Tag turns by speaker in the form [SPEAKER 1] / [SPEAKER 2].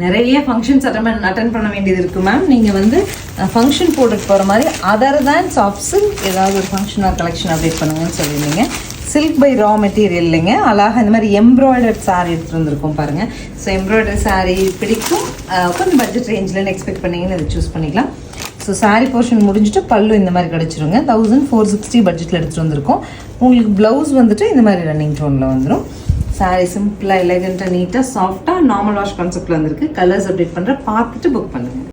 [SPEAKER 1] நிறைய functions attend பண்ண வேண்டியது இருக்குது மேம். நீங்கள் வந்து ஃபங்க்ஷன் போட்டுட்டு போகிற மாதிரி அதர் தேன் சாஃப்ட் சில்க் ஏதாவது ஒரு ஃபங்க்ஷனாக கலெக்ஷன் அப்டேட் பண்ணுங்கன்னு சொல்லியிருந்தீங்க. சில்க் பை ரா மெட்டீரியல் இல்லைங்க, அழகாக இந்த மாதிரி எம்ப்ராய்டர்ட் சாரீ எடுத்துகிட்டு வந்திருக்கோம் பாருங்கள். ஸோ எம்ப்ராய்டரி சாரீ பிடிக்கும், கொஞ்சம் பட்ஜெட் ரேஞ்சில்னு எக்ஸ்பெக்ட் பண்ணிங்கன்னு இதை சூஸ் பண்ணிக்கலாம். ஸோ சாரீ போர்ஷன் முடிஞ்சுட்டு பல்லு இந்த மாதிரி கிடச்சிருங்க. 1460 பட்ஜெட்டில் எடுத்துகிட்டு வந்திருக்கோம். உங்களுக்கு ப்ளவுஸ் வந்துட்டு இந்த மாதிரி ரன்னிங் டோனில் வந்துடும். சாரீ சிம்பிளாக எலகெண்ட்டாக நீட்டாக சாஃப்டாக நார்மல் வாஷ் கான்செப்டில் வந்திருக்கு. கலர்ஸ் அப்டேட் பண்ணுற பார்த்துட்டு புக் பண்ணுங்கள்.